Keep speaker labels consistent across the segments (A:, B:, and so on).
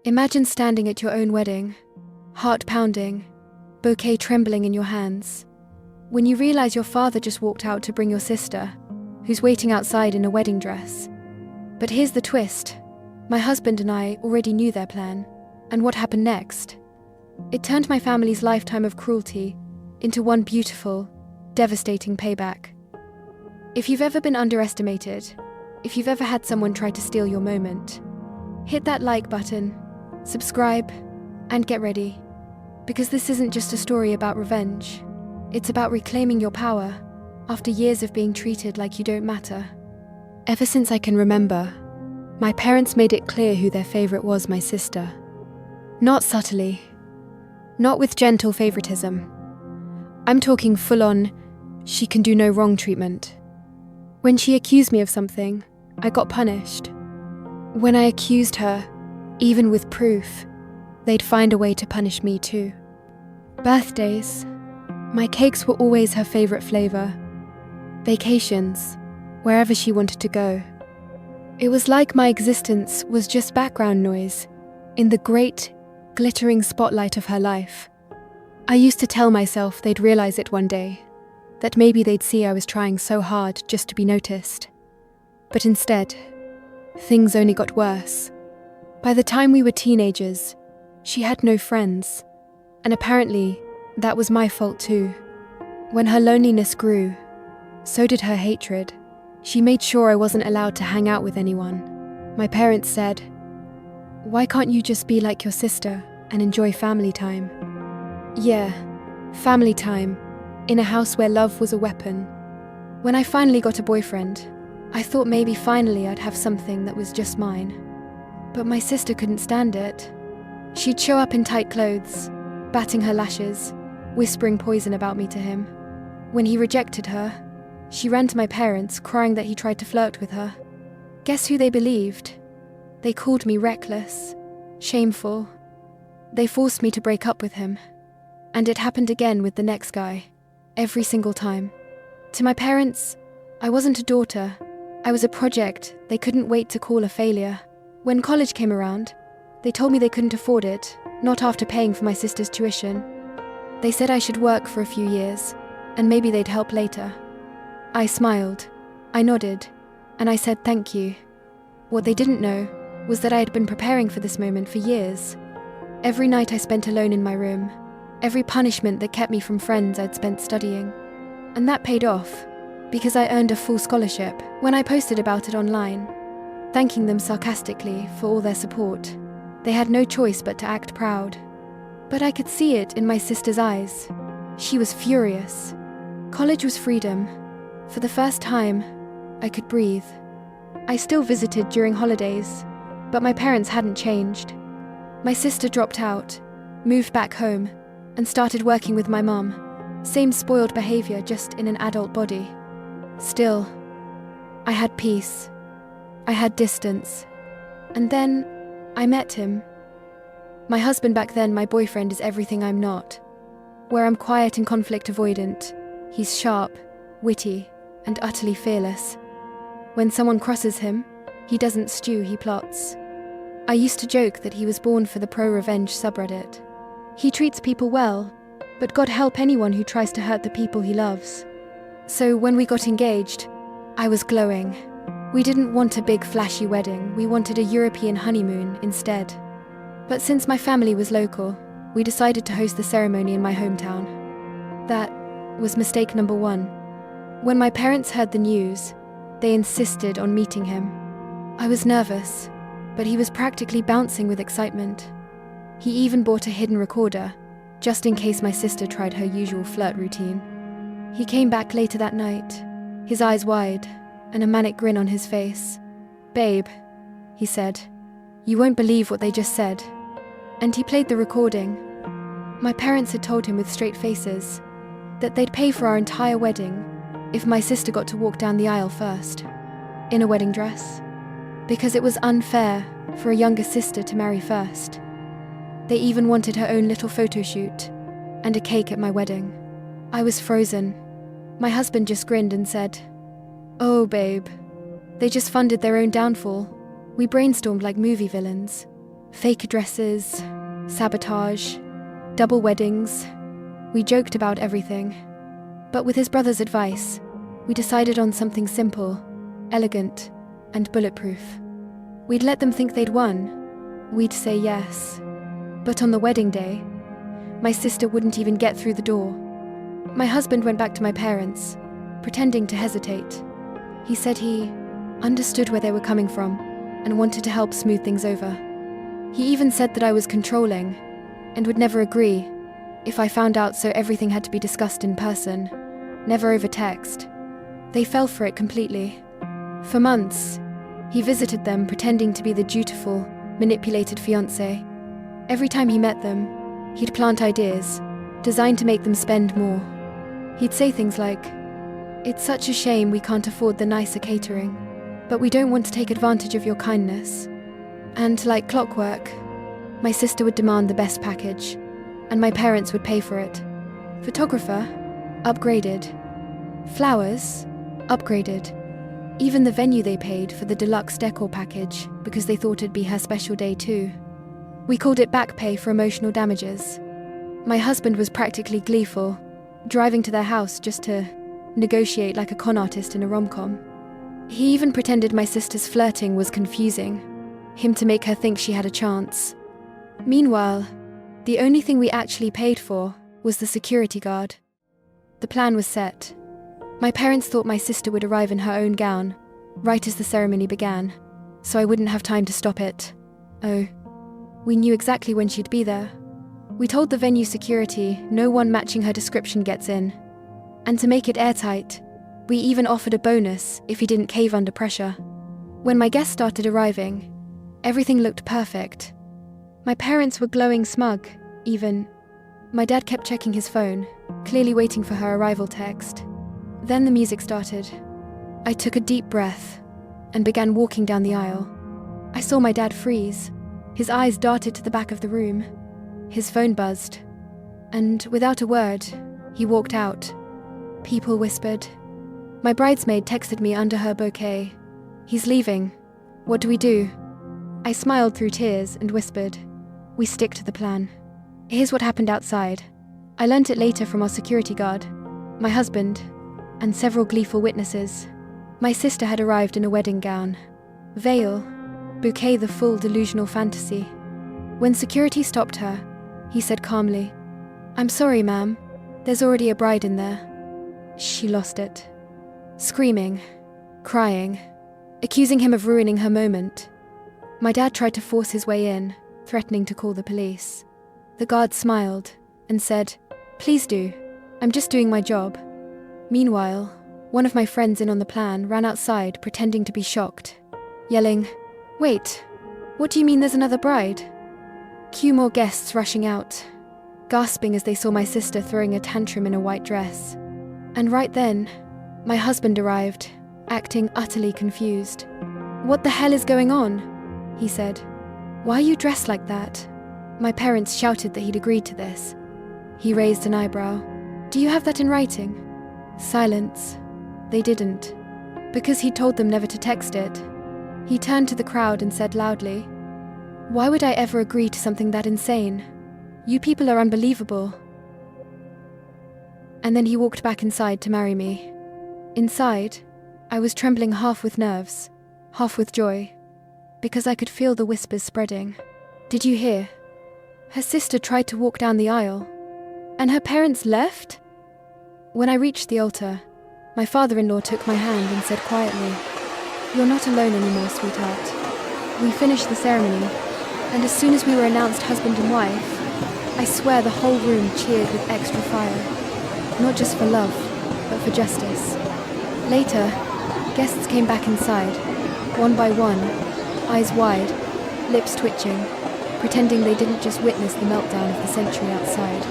A: Imagine standing at your own wedding, heart pounding, bouquet trembling in your hands, when you realize your father just walked out to bring your sister, who's waiting outside in a wedding dress. But here's the twist. My husband and I already knew their plan, and what happened next? It turned my family's lifetime of cruelty into one beautiful, devastating payback. If you've ever been underestimated, if you've ever had someone try to steal your moment, hit that like button, subscribe, and get ready. Because this isn't just a story about revenge. It's about reclaiming your power after years of being treated like you don't matter. Ever since I can remember, my parents made it clear who their favorite was, my sister. Not subtly, not with gentle favoritism. I'm talking full-on, she can do no wrong treatment. When she accused me of something, I got punished. When I accused her, even with proof, they'd find a way to punish me too. Birthdays. My cakes were always her favorite flavor. Vacations, wherever she wanted to go. It was like my existence was just background noise in the great, glittering spotlight of her life. I used to tell myself they'd realize it one day, that maybe they'd see I was trying so hard just to be noticed. But instead, things only got worse. By the time we were teenagers, she had no friends, and apparently, that was my fault too. When her loneliness grew, so did her hatred. She made sure I wasn't allowed to hang out with anyone. My parents said, "Why can't you just be like your sister and enjoy family time?" Yeah, family time, in a house where love was a weapon. When I finally got a boyfriend, I thought maybe finally I'd have something that was just mine. But my sister couldn't stand it. She'd show up in tight clothes, batting her lashes, whispering poison about me to him. When he rejected her, she ran to my parents, crying that he tried to flirt with her. Guess who they believed? They called me reckless, shameful. They forced me to break up with him. And it happened again with the next guy, every single time. To my parents, I wasn't a daughter. I was a project they couldn't wait to call a failure. When college came around, they told me they couldn't afford it, not after paying for my sister's tuition. They said I should work for a few years, and maybe they'd help later. I smiled, I nodded, and I said thank you. What they didn't know was that I had been preparing for this moment for years. Every night I spent alone in my room, every punishment that kept me from friends I'd spent studying. And that paid off, because I earned a full scholarship when I posted about it online, thanking them sarcastically for all their support. They had no choice but to act proud. But I could see it in my sister's eyes. She was furious. College was freedom. For the first time, I could breathe. I still visited during holidays, but my parents hadn't changed. My sister dropped out, moved back home, and started working with my mum. Same spoiled behavior, just in an adult body. Still, I had peace. I had distance. And then, I met him. My husband back then, my boyfriend, is everything I'm not. Where I'm quiet and conflict avoidant, he's sharp, witty, and utterly fearless. When someone crosses him, he doesn't stew, he plots. I used to joke that he was born for the pro-revenge subreddit. He treats people well, but God help anyone who tries to hurt the people he loves. So when we got engaged, I was glowing. We didn't want a big flashy wedding, we wanted a European honeymoon instead. But since my family was local, we decided to host the ceremony in my hometown. That was mistake number one. When my parents heard the news, they insisted on meeting him. I was nervous, but he was practically bouncing with excitement. He even bought a hidden recorder, just in case my sister tried her usual flirt routine. He came back later that night, his eyes wide, and a manic grin on his face. "Babe," he said, "you won't believe what they just said." And he played the recording. My parents had told him with straight faces that they'd pay for our entire wedding if my sister got to walk down the aisle first, in a wedding dress, because it was unfair for a younger sister to marry first. They even wanted her own little photo shoot and a cake at my wedding. I was frozen. My husband just grinned and said, "Oh, babe, they just funded their own downfall. We brainstormed like movie villains. Fake addresses, sabotage, double weddings. We joked about everything. But with his brother's advice, we decided on something simple, elegant, and bulletproof. We'd let them think they'd won. We'd say yes. But on the wedding day, my sister wouldn't even get through the door. My husband went back to my parents, pretending to hesitate. He said he understood where they were coming from and wanted to help smooth things over. He even said that I was controlling and would never agree if I found out, so everything had to be discussed in person, never over text. They fell for it completely. For months, he visited them pretending to be the dutiful, manipulated fiancé. Every time he met them, he'd plant ideas, designed to make them spend more. He'd say things like, "It's such a shame we can't afford the nicer catering, but we don't want to take advantage of your kindness." And like clockwork, my sister would demand the best package, and my parents would pay for it. Photographer? Upgraded. Flowers? Upgraded. Even the venue they paid for the deluxe decor package because they thought it'd be her special day too. We called it back pay for emotional damages. My husband was practically gleeful, driving to their house just to negotiate like a con artist in a rom-com. He even pretended my sister's flirting was confusing him to make her think she had a chance. Meanwhile, the only thing we actually paid for was the security guard. The plan was set. My parents thought my sister would arrive in her own gown, right as the ceremony began, so I wouldn't have time to stop it. Oh, we knew exactly when she'd be there. We told the venue security no one matching her description gets in. And to make it airtight, we even offered a bonus if he didn't cave under pressure. When my guests started arriving, everything looked perfect. My parents were glowing smug, even. My dad kept checking his phone, clearly waiting for her arrival text. Then the music started. I took a deep breath and began walking down the aisle. I saw my dad freeze. His eyes darted to the back of the room. His phone buzzed. And without a word, he walked out. People whispered. My bridesmaid texted me under her bouquet. "He's leaving. What do we do?" I smiled through tears and whispered, "We stick to the plan." Here's what happened outside. I learnt it later from our security guard, my husband, and several gleeful witnesses. My sister had arrived in a wedding gown. Veil, bouquet, the full delusional fantasy. When security stopped her, he said calmly, "I'm sorry, ma'am. There's already a bride in there." She lost it. Screaming, crying, accusing him of ruining her moment. My dad tried to force his way in, threatening to call the police. The guard smiled and said, "Please do. I'm just doing my job." Meanwhile, one of my friends in on the plan ran outside pretending to be shocked, yelling, "Wait, what do you mean there's another bride?" Cue more guests rushing out, gasping as they saw my sister throwing a tantrum in a white dress. And right then, my husband arrived, acting utterly confused. "What the hell is going on?" he said. "Why are you dressed like that?" My parents shouted that he'd agreed to this. He raised an eyebrow. "Do you have that in writing?" Silence. They didn't, because he'd told them never to text it. He turned to the crowd and said loudly, "Why would I ever agree to something that insane? You people are unbelievable." And then he walked back inside to marry me. Inside, I was trembling half with nerves, half with joy, because I could feel the whispers spreading. "Did you hear? Her sister tried to walk down the aisle, and her parents left?" When I reached the altar, my father-in-law took my hand and said quietly, "You're not alone anymore, sweetheart." We finished the ceremony, and as soon as we were announced husband and wife, I swear the whole room cheered with extra fire. Not just for love, but for justice. Later, guests came back inside, one by one, eyes wide, lips twitching, pretending they didn't just witness the meltdown of the century outside.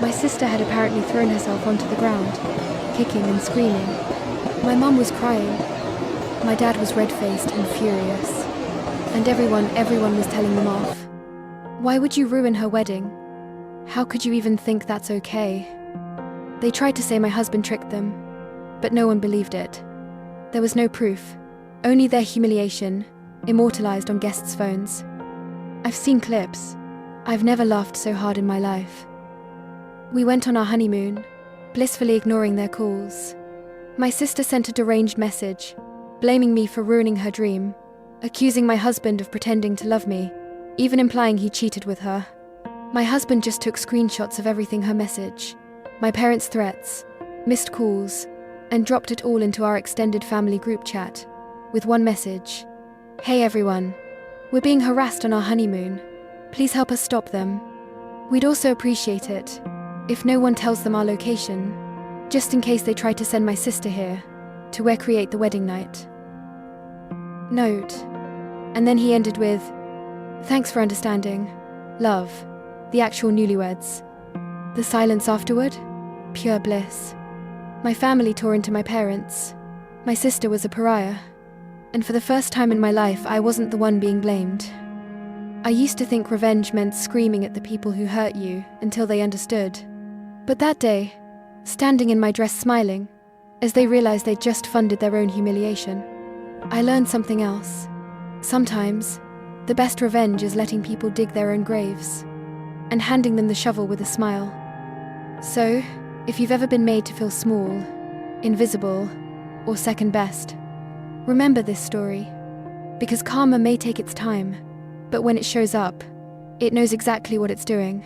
A: My sister had apparently thrown herself onto the ground, kicking and screaming. My mum was crying. My dad was red-faced and furious. And everyone was telling them off. Why would you ruin her wedding? How could you even think that's okay? They tried to say my husband tricked them, but no one believed it. There was no proof, only their humiliation, immortalized on guests' phones. I've seen clips. I've never laughed so hard in my life. We went on our honeymoon, blissfully ignoring their calls. My sister sent a deranged message, blaming me for ruining her dream, accusing my husband of pretending to love me, even implying he cheated with her. My husband just took screenshots of everything her message, my parents' threats, missed calls, and dropped it all into our extended family group chat, with one message: "Hey everyone, we're being harassed on our honeymoon. Please help us stop them. We'd also appreciate it if no one tells them our location, just in case they try to send my sister here to recreate the wedding night." Note. And then he ended with, "Thanks for understanding. Love, the actual newlyweds." The silence afterward? Pure bliss. My family tore into my parents. My sister was a pariah. And for the first time in my life, I wasn't the one being blamed. I used to think revenge meant screaming at the people who hurt you until they understood. But that day, standing in my dress smiling, as they realized they'd just funded their own humiliation, I learned something else. Sometimes, the best revenge is letting people dig their own graves and handing them the shovel with a smile. So, if you've ever been made to feel small, invisible, or second best, remember this story, because karma may take its time, but when it shows up, it knows exactly what it's doing.